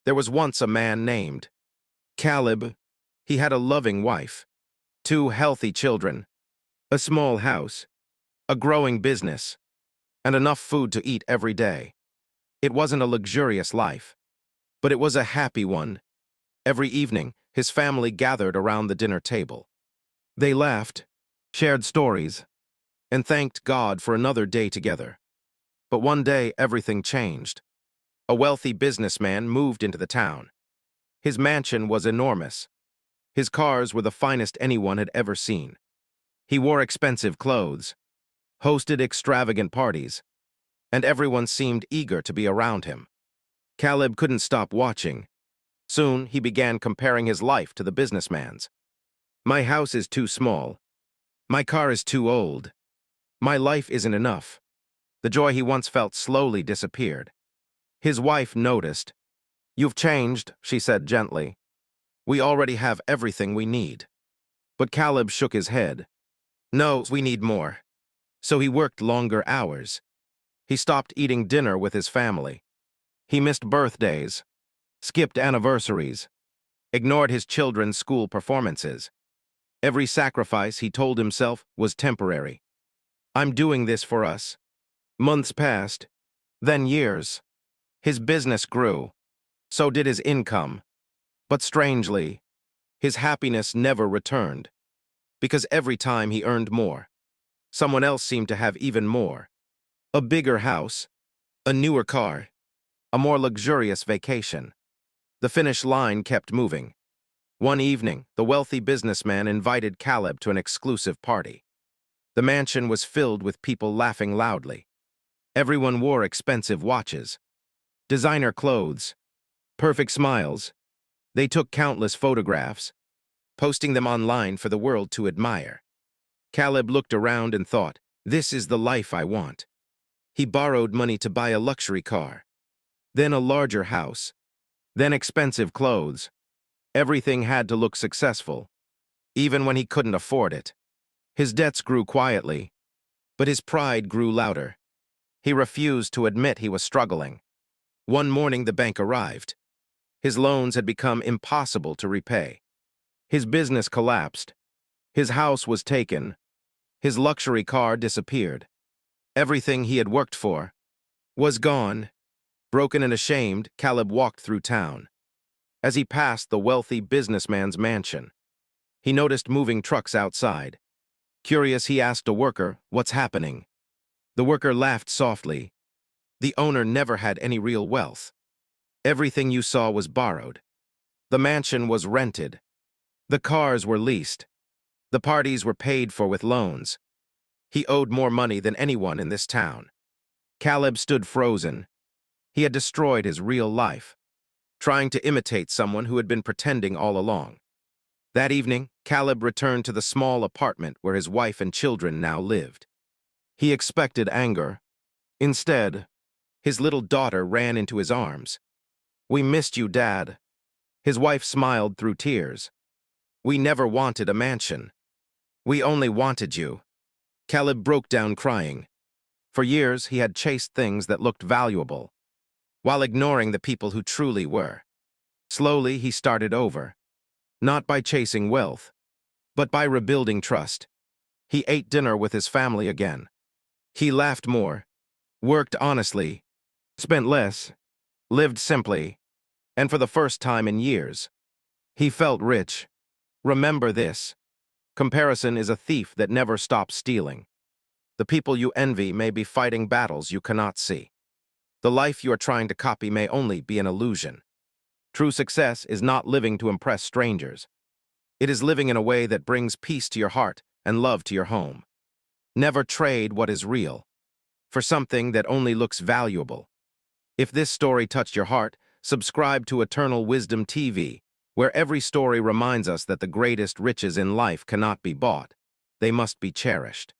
There was once a man named Caleb. He had a loving wife, two healthy children, a small house, a growing business, and enough food to eat every day. It wasn't a luxurious life, but it was a happy one. Every evening, his family gathered around the dinner table. They laughed, shared stories, and thanked God for another day together. But one day, everything changed. A wealthy businessman moved into the town. His mansion was enormous. His cars were the finest anyone had ever seen. He wore expensive clothes, hosted extravagant parties, and everyone seemed eager to be around him. Caleb couldn't stop watching. Soon, he began comparing his life to the businessman's. My house is too small. My car is too old. My life isn't enough. The joy he once felt slowly disappeared. His wife noticed. You've changed, she said gently. We already have everything we need. But Caleb shook his head. No, we need more. So he worked longer hours. He stopped eating dinner with his family. He missed birthdays, skipped anniversaries, ignored his children's school performances. Every sacrifice, he told himself, was temporary. I'm doing this for us. Months passed, then years. His business grew. So did his income. But strangely, his happiness never returned. Because every time he earned more, someone else seemed to have even more. A bigger house, a newer car, a more luxurious vacation. The finish line kept moving. One evening, the wealthy businessman invited Caleb to an exclusive party. The mansion was filled with people laughing loudly. Everyone wore expensive watches, designer clothes, perfect smiles. They took countless photographs, posting them online for the world to admire. Caleb looked around and thought, this is the life I want. He borrowed money to buy a luxury car, then a larger house, then expensive clothes. Everything had to look successful, even when he couldn't afford it. His debts grew quietly, but his pride grew louder. He refused to admit he was struggling. One morning the bank arrived. His loans had become impossible to repay. His business collapsed. His house was taken. His luxury car disappeared. Everything he had worked for was gone. Broken and ashamed, Caleb walked through town. As he passed the wealthy businessman's mansion, he noticed moving trucks outside. Curious, he asked a worker, what's happening? The worker laughed softly. The owner never had any real wealth. Everything you saw was borrowed. The mansion was rented. The cars were leased. The parties were paid for with loans. He owed more money than anyone in this town. Caleb stood frozen. He had destroyed his real life, trying to imitate someone who had been pretending all along. That evening, Caleb returned to the small apartment where his wife and children now lived. He expected anger. Instead, his little daughter ran into his arms. We missed you, Dad. His wife smiled through tears. We never wanted a mansion. We only wanted you. Caleb broke down crying. For years, he had chased things that looked valuable, while ignoring the people who truly were. Slowly, he started over. Not by chasing wealth, but by rebuilding trust. He ate dinner with his family again. He laughed more, worked honestly, spent less, lived simply, and for the first time in years, he felt rich. Remember this: comparison is a thief that never stops stealing. The people you envy may be fighting battles you cannot see. The life you are trying to copy may only be an illusion. True success is not living to impress strangers. It is living in a way that brings peace to your heart and love to your home. Never trade what is real for something that only looks valuable. If this story touched your heart, subscribe to Eternal Wisdom TV, where every story reminds us that the greatest riches in life cannot be bought. They must be cherished.